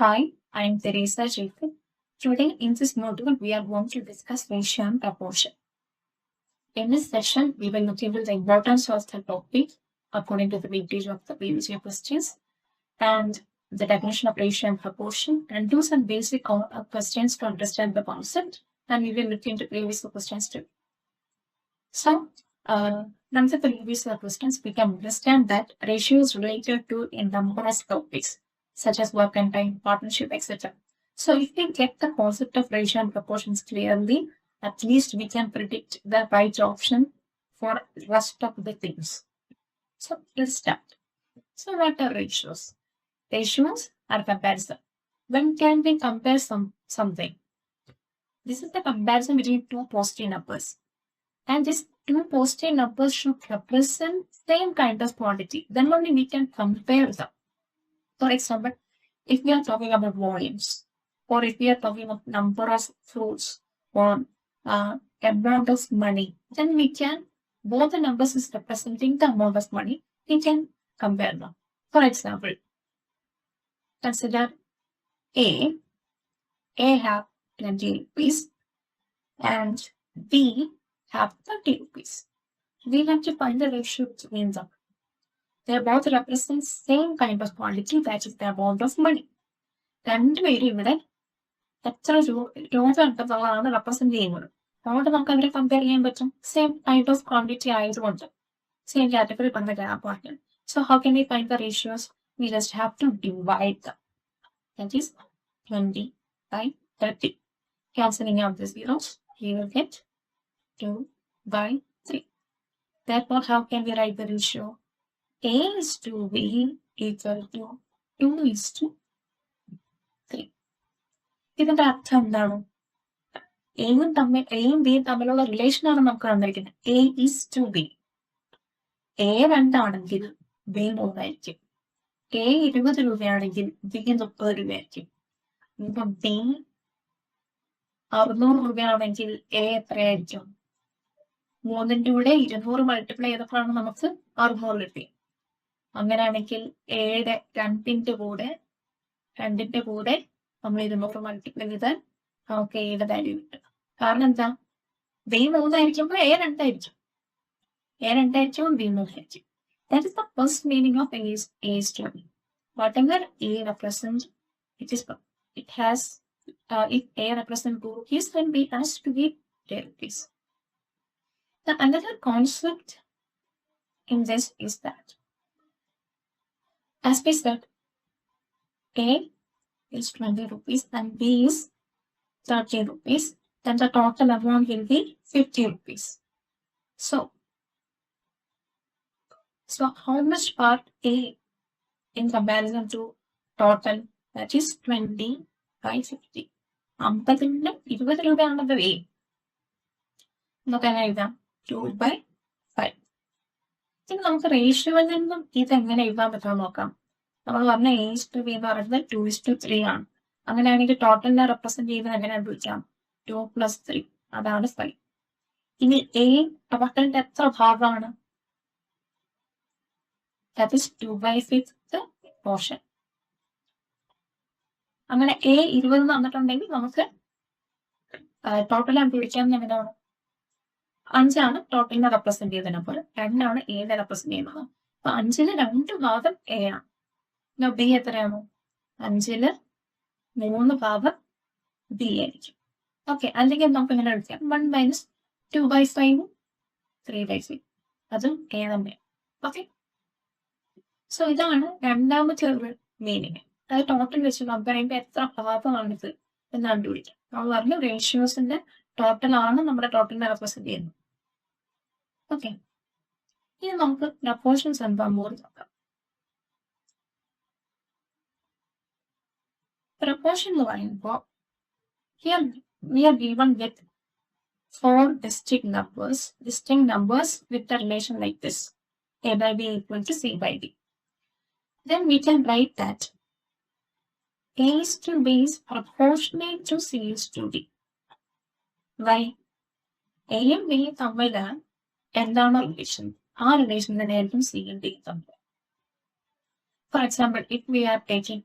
Hi, I am Teresa Jacob. Today in this module, we are going to discuss ratio and proportion. In this session, we will look into the importance of the topic according to the weightage of the previous year questions and the definition of ratio and proportion and do some basic questions to understand the concept, and we will look into previous questions too. So, from the previous questions, we can understand that ratio is related to a number of topics such as work and time, partnership, etc. So, if we get the concept of ratio and proportions clearly, at least we can predict the right option for rest of the things. So, let's start. So, what are ratios? Ratios are comparison. When can we compare something? This is the comparison between two positive numbers. And these two positive numbers should represent same kind of quantity. Then only we can compare them. For example, if we are talking about volumes, or if we are talking about number of fruits, or amount of money, then we can, both the numbers is representing the amount of money, we can compare them. For example, consider A have 20 rupees and B have 30 rupees. We have to find the ratio between them. They both represent same kind of quantity, that is the amount of money. രണ്ടുപേരും ഇവിടെ എത്ര രൂപ ഉണ്ടെന്നുള്ളതാണ് represent ചെയ്യുന്നത്. അതുകൊണ്ട് നമുക്ക് അവരെ compare ചെയ്യാൻ പറ്റും. സെയിം കൈൻഡ് ഓഫ് ക്വാണ്ടിറ്റി ആയതുകൊണ്ട് സെയിം കാറ്റഗറി പറഞ്ഞ ഗ്യാപ്പാണ്. So how can we find the ratios? We just have to divide them. That is 20 by 30. Cancelling out the zeros, you will get 2 by 3. Therefore, how can we write the ratio? A is to B equal to 2 is to 3. ഇതിന്റെ അർത്ഥം എന്താണ്? എയും ബിയും തമ്മിലുള്ള relation ആണ് നമുക്ക് തന്നിരിക്കുന്നത്. A is to B. A 2 ആണെങ്കിൽ B 3 ആയിരിക്കും. A 20 രൂപയാണെങ്കിൽ B 30 രൂപയായിരിക്കും. ഇപ്പം B 600 രൂപയാണെങ്കിൽ A എത്രയായിരിക്കും? 3ന്റെ കൂടെ 200 മൾട്ടിപ്ലൈ ചെയ്തപ്പോഴാണ് നമുക്ക് 600 കിട്ടി. അങ്ങനെയാണെങ്കിൽ എയുടെ 2ന്റെ കൂടെ നമ്മൾ 200 മൾട്ടിപ്ലൈ ചെയ്താൽ നമുക്ക് എയുടെ വാല്യൂ കിട്ടും. കാരണം എന്താ? B 3 ആയിരിക്കുമ്പോൾ A 2 ആയിരിക്കും. A 2 ആയിരിക്കും, B 3 ആയിരിക്കും. That is the first meaning of A is to B. Whatever A represents, it has if A represents 2 rupees, then B has to be 10 rupees. The another concept in this is that, as we said, A is 20 rupees and B is 30 rupees, then the total amount will be 50 rupees. So how much part A in comparison to total, that is 20 by 50. 50ന് 20 രൂപയാണല്ലോ A. നമുക്ക് എങ്ങനെ എഴുതാം? 2 by 5. ഇനി നമുക്ക് റേഷ്യോയിൽ നിന്നും ഇതെങ്ങനെ എഴുതാൻ പറ്റുമോ നോക്കാം. നമ്മൾ പറഞ്ഞ A is to B എന്ന് പറയുന്നത് 2 is to 3 ആണ്. അങ്ങനെയാണെങ്കിൽ ടോട്ടലിനെ റെപ്രസെന്റ് ചെയ്യുന്നത് എങ്ങനെയാണ് വിളിക്കാം? 2 plus 3, അതാണ് 5. ഇനി A ടോട്ടലിന്റെ എത്ര ഭാഗമാണ്? That is 2 by 5th portion. അങ്ങനെ A 20 തന്നിട്ടുണ്ടെങ്കിൽ നമുക്ക് ടോട്ടൽ വിളിക്കാൻ എങ്ങനെയാണ്? 5 ആണ് ടോട്ടലിനെ റെപ്രസെന്റ് ചെയ്ത നമ്പർ, 2 ആണ് എയുടെ റെപ്രസെന്റ് ചെയ്യുന്നത്. അപ്പൊ 5ന് 2 ഭാഗം A ആണ്. B എത്രയാണ്? 5ന് 3 ഭാഗം B ആയിരിക്കും. ഓക്കെ, അല്ലെങ്കിൽ നമുക്ക് ഇങ്ങനെ വിളിക്കാം 1 minus 2 by 5, 3 by 6, അതും A തന്നെയാണ്. ഓക്കെ, സോ ഇതാണ് രണ്ടാമത്തെ ഒരു മീനിങ്. അത് ടോട്ടൽ വെച്ച് കമ്പയർ ചെയ്യുമ്പോൾ എത്ര ഭാഗമാണിത് എന്ന് കണ്ടുപിടിക്കാം. നമ്മൾ പറഞ്ഞു റേഷ്യോസിന്റെ ടോട്ടൽ ആണ് നമ്മുടെ ടോട്ടലിനെ റെപ്രസെന്റ് ചെയ്യുന്നത്. ഓക്കെ, ഇനി നമുക്ക് പ്രപ്പോർഷൻസ് എന്താണെന്ന് കൂടി നോക്കാം. പ്രപ്പോർഷൻ എന്ന് പറയുമ്പോൾ here we are given with 4 distinct numbers with a relation like this: A by B equal to C by D. Then we can write that A is to B is proportionate to C is to D. Why? A യും B യും തമ്മിൽ എന്താണ് relation? ആ relation തന്നെയായിരിക്കും C യും D തമ്മിൽ. For example, if we are taking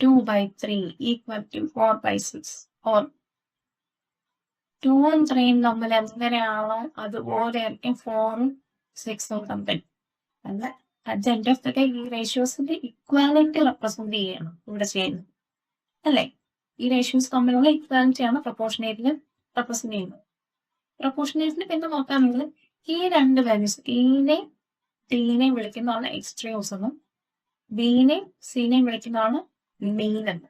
2/3 equal to 4/6 or 2 ഉം 3 ഉം തമ്മിൽ എങ്ങനെയാണോ അതുപോലെ 4 ഉം 6 ഉം തമ്മിൽ അല്ല at the end of the day ഈ റേഷ്യോസിന്റെ ഇക്വാലിറ്റി റെപ്രസെന്റ് ചെയ്യണം ഇവിടെ ചെയ്യുന്നത് അല്ലേ? ഈ റേഷ്യോസ് തമ്മിലുള്ള ഇക്വാലിറ്റിയാണ് പ്രൊപ്പോർഷനേറ്റിൽ റെപ്രസെന്റ് ചെയ്യുന്നത്. പ്രൊപ്പോർഷനേറ്റിൽ പിന്നെ നോക്കുകയാണെങ്കിൽ ഈ രണ്ട് വാല്യൂസ് ഇനെയും ടിനെയും വിളിക്കുന്നതാണ് എക്സ്ട്രീംസ് എന്നും ബിനെയും സിനെയും വിളിക്കുന്നതാണ് മീൻ എന്ന്.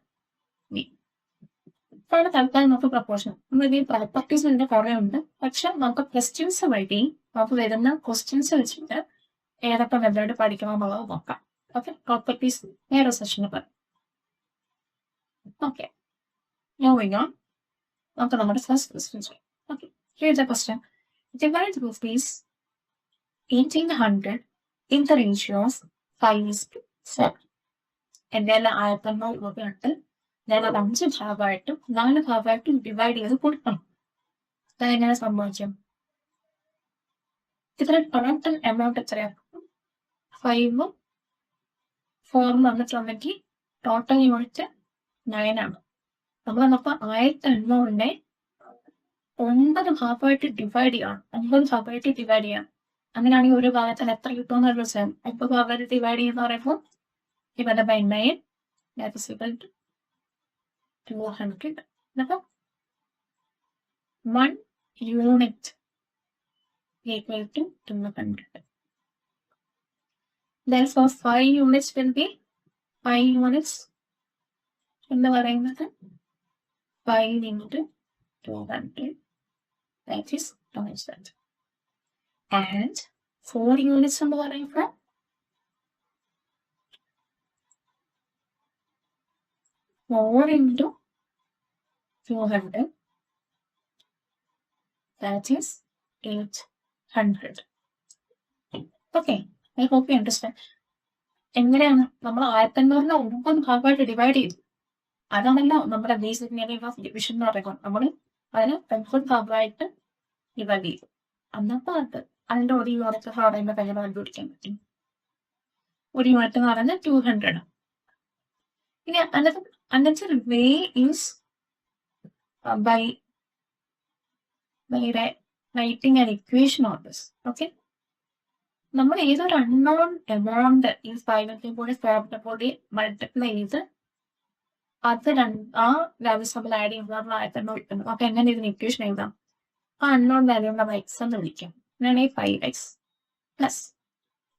ഇപ്പോഴാണ് തൽക്കാലം നമുക്ക് പ്രൊപ്പോർഷൻ നമ്മൾ ഈ പ്രോപ്പർട്ടീസിന്റെ കുറേ ഉണ്ട്. പക്ഷെ നമുക്ക് ക്വസ്റ്റ്യൻസ് വഴി നമുക്ക് വരുന്ന ക്വസ്റ്റ്യൻസ് വെച്ചിട്ട് ഏതൊക്കെ മെത്തേഡ് പഠിക്കണമെന്നുള്ളത് നോക്കാം. ഓക്കെ, പ്രോപ്പർട്ടീസ് വേറെ സെഷനിൽ പറയാം. Okay, moving on. നമുക്ക് നമ്മുടെ ഫസ്റ്റ് ക്വസ്റ്റ്യൻ ചെയ്യാം. Okay, here the question. Divide rupees 1800 in the ratio of 5:4. എൻ്റെ 1500 രൂപയുണ്ട്. ഞാൻ അത് 5 ഭാഗമായിട്ടും 4 ഭാഗമായിട്ടും ഡിവൈഡ് ചെയ്ത് കൊടുക്കണം. അതെങ്ങനെ സംഭവിക്കും? ഇതിന് ടോട്ടൽ എമൗണ്ട് എത്രയാണ്? 5 ഉം 4 വന്നിട്ടുണ്ടെങ്കിൽ ടോട്ടൽ യൂണിറ്റ് 9 ആണ്. നമ്മൾ വന്നപ്പോൾ 1500 9 ഭാഗമായിട്ട് ഡിവൈഡ് ചെയ്യണം. 9 ഭാഗമായിട്ട് ഡിവൈഡ് ചെയ്യണം. അങ്ങനെയാണെങ്കിൽ ഒരു ഭാഗത്തിന് എത്ര കിട്ടുമെന്ന് വെച്ചാൽ 9 ഭാഗമായിട്ട് ഡിവൈഡ് ചെയ്യുന്ന പറയുമ്പോൾ divided by 9 that is equal to 200. അപ്പം 1 unit equal to 200. Therefore 5 units will be 5 units എന്ന് പറയുന്നത് 5 into 200. That is 1000. And 4 units എന്ന് പറയുമ്പോൾ 4 into 200. That is 800. Okay, I hope you understand. എങ്ങനെയാണ് നമ്മൾ 1500 9 ഭാഗമായിട്ട് ഡിവൈഡ് ചെയ്തു? അതാണല്ലോ നമ്മുടെ ബേസിക് മീനിങ് ഓഫ് ഡിവിഷൻ എന്ന് പറയുന്നത്. നമ്മൾ അതിന് 9 ഭാഗമായിട്ട് ഡിവൈഡ് ചെയ്തു. അന്നപ്പോൾ അതിന്റെ ഒരു യൂണിറ്റ് പറയുമ്പോൾ കയ്യിൽ കണ്ടുപിടിക്കാൻ പറ്റും. ഒരു യൂണിറ്റ് എന്ന് പറയുന്നത് 200. ഇനി another way is by writing an equation on this. Okay, നമ്മൾ ഏതൊരു അൺനോൺ എമൗണ്ട് ഈ 5 കൂടി 4 കൂടി മൾട്ടിപ്ലൈ ചെയ്ത് അത് ആ വാല്യൂസ് നമ്മൾ ആഡ് ചെയ്യുമ്പോൾ 1500 കിട്ടുന്നു. അപ്പൊ എങ്ങനെ ഇതിന് ഇക്വേഷൻ എഴുതാം? ആ അൺനോൺ വാല്യൂ നമ്മൾ എക്സ് എന്ന് വിളിക്കാം. അങ്ങനെയാണെങ്കിൽ 5x plus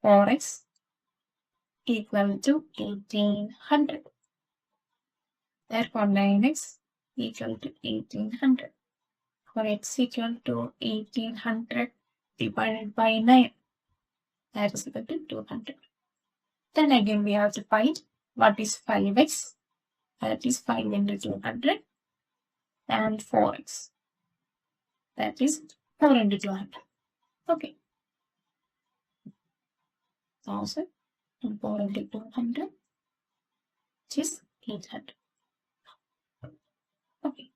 4x equal to 1800. Therefore 9x equal to 1800. For x equal to 1800 divided by 9, that is equal to 200. Then again we have to find what is 5x. That is 5 into 200 and 4x. That is 4 into 200. Okay. 1000 and 4 into 200, which is 800. Okay,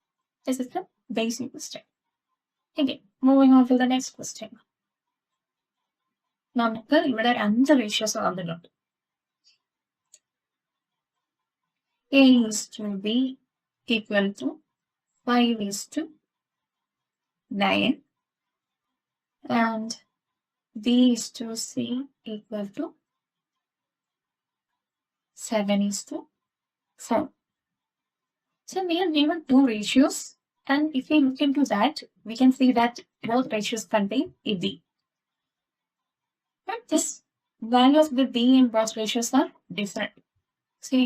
this is the basic question. Okay, moving on to the next question. നമുക്ക് ഇവിടെ 5 ratios വന്നിട്ടുണ്ട്. A is to B equal to 5:9 and B is to C equal to 7:4. So we have given 2 ratios, and if we look into that, we can see that both ratios contain a B. But this value of the B in both ratios are different. See,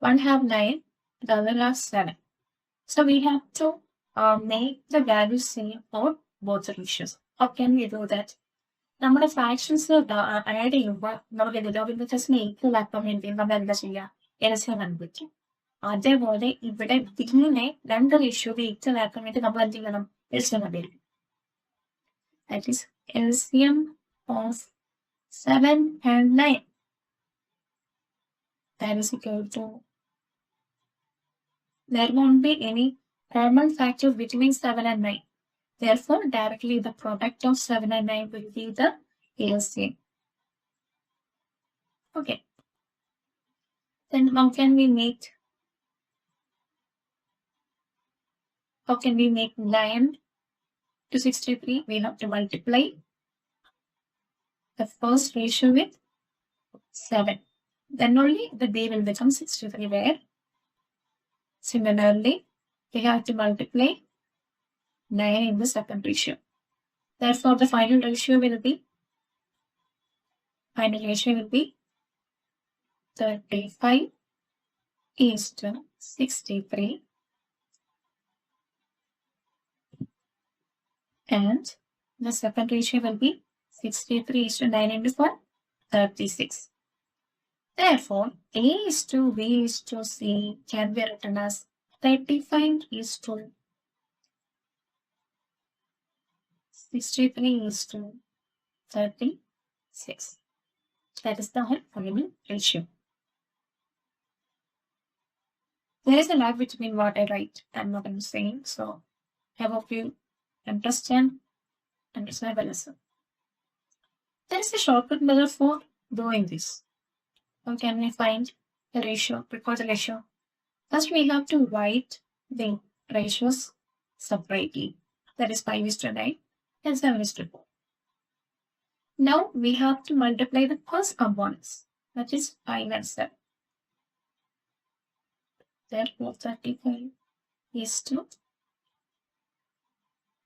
one have 9, the other has 7. So we have to make the values same for both ratios. How can we do that? നമ്മുടെ fractions add ചെയ്യുമ്പോൾ നമുക്ക് ഡിനോമിനേറ്റേഴ്സിനെ equal ആക്കാൻ വേണ്ടി നമ്മൾ എന്താ ചെയ്യുക? LCM കണ്ടുപിടിക്കും. അതേപോലെ ഇവിടെ ബിങ്ങിനെ 2 റേഷ്യോയിൽ ഈക്വൽ ആക്കാൻ വേണ്ടി നമ്മൾ എന്ത് ചെയ്യണം? എൽസിഎം കണ്ടുപിടിക്കും. That is LCM of 7 and 9. That is equal to, there won't be any common factor between 7 and 9. Therefore, directly the product of 7 and 9 will be the LCM. Okay. Then how can we make how can we make 9 to 63? We have to multiply the first ratio with 7. Then only the b will become 63, where similarly we have to multiply 9 in the second ratio. Therefore, the final ratio will be 35 is to 63, and the second ratio will be 63 is to 9 into 4, 36. Therefore, A is to B is to C can be written as 35 is to 63 is to 36. That is the final ratio. There is a lag between what I write and what I'm saying, so I hope you understand the lesson. There is a shortcut method for doing this. How can we find the ratio, record the ratio? First, we have to write the ratios separately. That is 5 is to 9 and 7 is to 4. Now, we have to multiply the first components, that is 5 and 7. Therefore, 35 is to.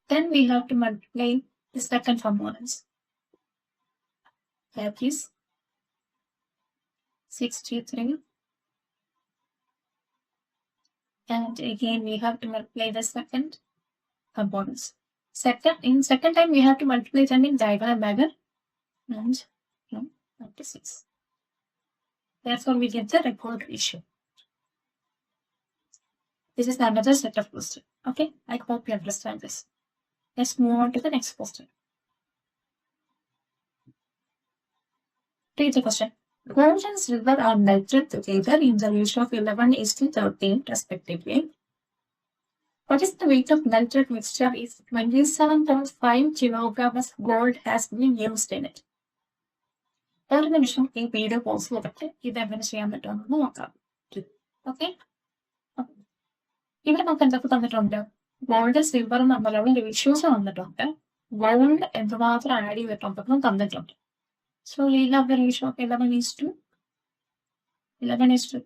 Then we have to multiply the second components. That is 63. And again, we have to multiply the second components. In second time, we have to multiply them in diagonal manner and 36. Therefore, we get the record ratio. This is another set of question. Okay, I hope you understand this. Let's move on to the next question. Read the question. Gold and silver are melted together in the ratio of 11 is to 13 respectively. What is the weight of melted mixture if 27.5 kilograms of gold has been used in it? ഒരു നിമിഷം ഈ video pause ചെയ്തിട്ട് ഇത് എങ്ങനെ ചെയ്യാൻ പറ്റുമെന്ന് നോക്കാം. Okay, ഇവിടെ നമുക്ക് എന്തൊക്കെ തന്നിട്ടുണ്ട്? ഗോൾഡ് സിൽവറും തമ്മിലുള്ള റേഷ്യോസ് തന്നിട്ടുണ്ട്. ഗോൾഡ് എന്തുമാത്രം ആഡ് ചെയ്തിട്ടുണ്ടെന്നും തന്നിട്ടുണ്ട്. So we have the ratio of 11 is to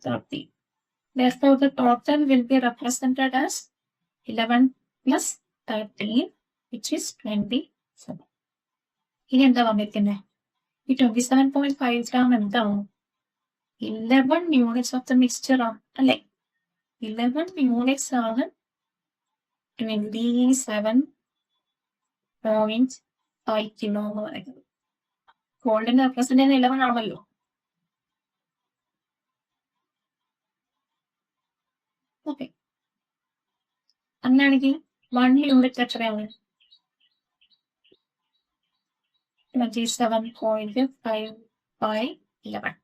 30. Therefore, the total will be represented as 11 plus 13, which is 27. ഇനി എന്താ വന്നിരിക്കുന്നത്? ഈ 27.5 gram എന്താവും? 11 units of the mixture ആണ് അല്ലേ? 11 units ആണ് 27.5 kilo എന്ന് പറയുന്നത്. ഗോൾഡിന്റെ റെപ്രസെന്റ് ചെയ്യുന്ന 11 ആണല്ലോ. ഓക്കെ, അങ്ങനെയാണെങ്കിൽ 1 യൂണിറ്റ് എത്രയാണ്? 27.5 11.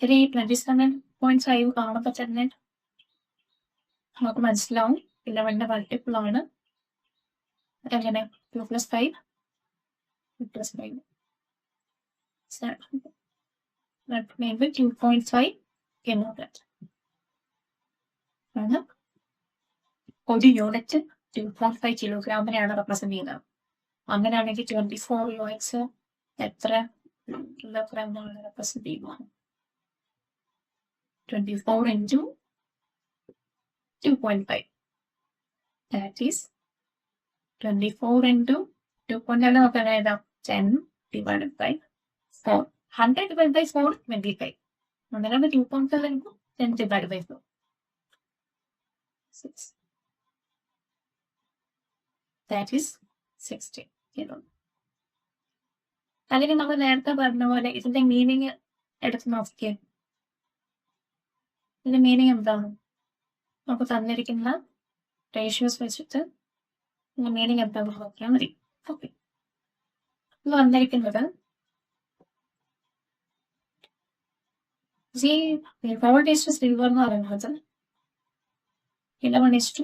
ഇനി 27.5 കാണുമ്പോൾ തന്നെ നമുക്ക് മനസ്സിലാവും 11ന്റെ മൾട്ടിപ്പിൾ ആണ്. എങ്ങനെ? 2 plus 5 plus 5. That may be 2.5 kilogram. ഒരു യൂണിറ്റ് 2.5 കിലോഗ്രാമിനെയാണ് റെപ്രസെന്റ് ചെയ്യുന്നത്. അങ്ങനെയാണെങ്കിൽ 24 യൂണിറ്റ്സ് എത്ര കിലോഗ്രാമാണ് റെപ്രസെന്റ് ചെയ്യുന്നത്? 24 into 2.5. That is 24 into 2.5 നമുക്ക് എഴുതാം 10 divided by 4. 100 divided by 4 25. അങ്ങനെയാണ് 2.5 into 10 divided by 4. 6. That is 60 kilo. അല്ലെങ്കിൽ നമ്മൾ നേരത്തെ പറഞ്ഞ പോലെ ഇതിന്റെ മീനിങ് എടുത്ത് നോക്കിയേ. ഇതിന്റെ മീനിങ് എന്താണ്? നമുക്ക് തന്നിരിക്കുന്ന റേഷ്യോസ് വെച്ചിട്ട് ഇതിന്റെ മീനിങ് എന്താണെന്ന് നോക്കിയാൽ മതി. ഓക്കെ, ഇത് വന്നിരിക്കുന്നത് ഗോൾഡ് ഈസ് ടു സിൽവർ എന്ന് പറയുന്നത് 11 is to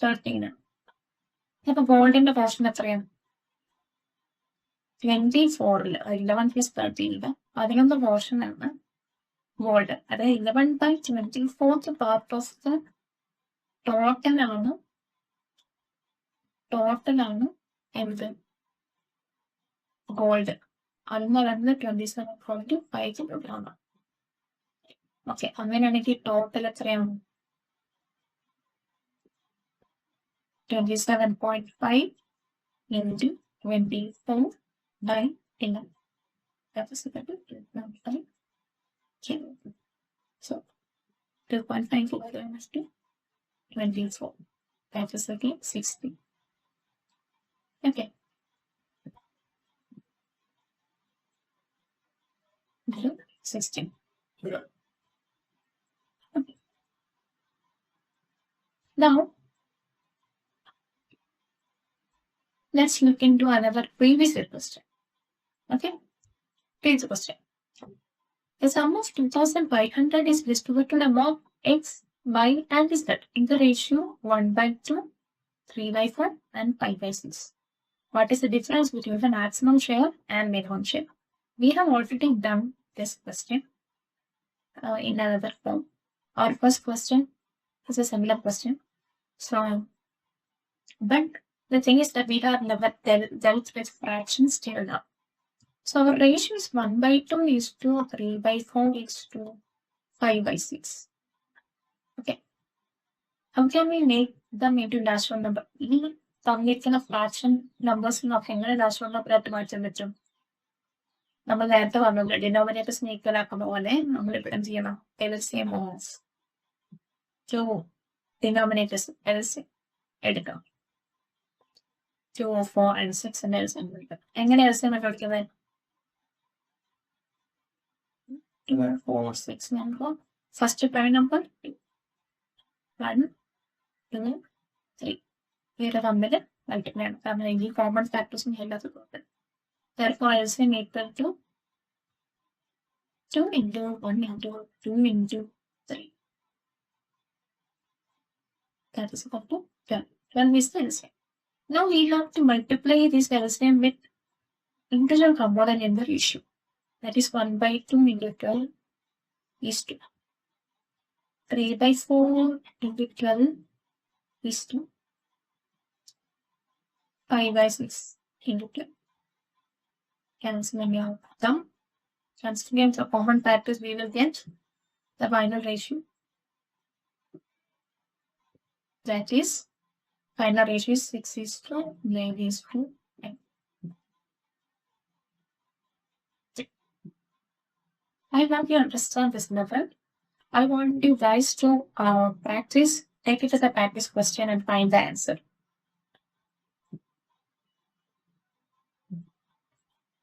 13 ആണ്. അപ്പൊ ഗോൾഡിന്റെ പോർഷൻ എത്രയാണ്? 24ൽ 11 plus 13 11th പോർഷൻ ആണ് ഗോൾഡ്. അതായത് 11/24th part of the total ആണ് ടോട്ടലാണ് എന്ത് ഗോൾഡ് അന്ന് വരുന്നത് 27.5 കിലോഗ്രാം. ഓക്കെ, അങ്ങനെയാണെങ്കിൽ ടോട്ടൽ എത്രയാണ്? 27.5 into 24/11. That is equal to 2.5 kilogram. So 2.5 kilograms to 24. That is again 60. Okay. 16. Okay. Now, let's look into another previous question. Okay. Previous question. The sum of 2,500 is distributed among X, Y, and Z in the ratio 1/2, 3/4, and 5/6. What is the difference between the maximum share and minimum share? We have already done this question in another form. Our first question is a similar question. So, but the thing is that we have never dealt with fractions till now. So our ratio is 1/2 is to 3/4 is to 5/6. Okay. How can we make them into natural number? തന്നിരിക്കുന്ന fraction numbers നമുക്ക് എങ്ങനെ natural നമ്പറായിട്ട് മാറ്റാൻ പറ്റും? നമ്മൾ നേരത്തെ പറഞ്ഞല്ലോ, denominator സ്നേഹിക്കലാക്കുന്ന പോലെ നമ്മൾ ഇവിടെ എന്ത് ചെയ്യണം? LCM ഓഫ് 2 ഡിനോമിനേറ്റേഴ്സ് LCM എടുക്കണം. 2, 4 and 6 and LCM എടുക്കാം. എങ്ങനെ LCM എടുക്കുന്നത്? 2, 4, 6 number. First prime number 1, 2, 3. ഇവരെ തമ്മിൽ മൾട്ടിപ്ലൈ ആണ്. കാരണം ഈ common ഫാക്ടേഴ്സും എല്ലാത്തും. Therefore, LCM equal to 2 into 1 into 2 into 3. That is equal to 12. 12 is the LCM. Now we have to multiply this LCM with integer component in the ratio. That is 1/2 into 12 is to 3/4 into 12 is to 5/6 into 12. Cancelling out them. Cancelling the common factors, we will get the final ratio. That is, final ratio is 6:9. I want you to understand this method. I want you guys to practice, take it as a practice question and find the answer.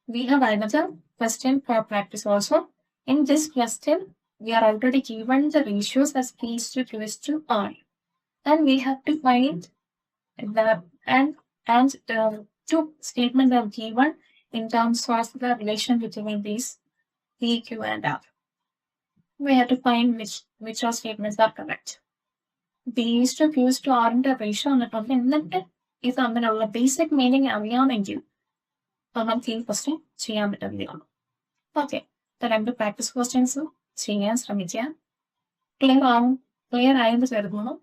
We have another question for practice also. In this question, we are already given the ratios as P/Q/R. And we have to find the and two statements are given in terms of the relation between these P, Q, and R. We have to find which all statements are correct. P/Q/R ന്റെ ratio എന്നിട്ടുണ്ട്. എന്നിട്ട് ഈ തമ്മിലുള്ള basic meaning അറിയാമെങ്കിൽ നമുക്ക് ഈ question ചെയ്യാൻ പറ്റുന്നതാണ്. Okay, രണ്ട് പ്രാക്ടീസ് ക്വസ്റ്റ്യൻസ് ചെയ്യാൻ ശ്രമിക്കുക. ക്ലിയർ ആയെന്ന് കരുതുന്നു.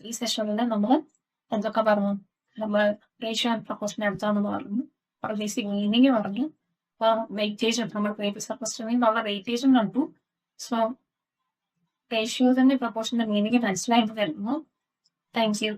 ഈ സെഷനിൽ നമ്മൾ എന്തൊക്കെ പറഞ്ഞു? നമ്മൾ റേഷ്യോ ആൻഡ് പ്രൊപ്പോർഷൻ എടുത്താണെന്ന് പറഞ്ഞു, ബേസിക് മീനിങ് പറഞ്ഞു, വെയിറ്റേജ് നമ്മൾ പ്രീവിയസ് ക്വസ്റ്റ്യനിൽ ഉള്ള വെയിറ്റേജും കണ്ടു. സോ റേഷ്യോസിന്റെ പ്രൊപ്പോർഷന്റെ മീനിങ് മനസ്സിലായെന്ന് കരുതുന്നു. Thank you.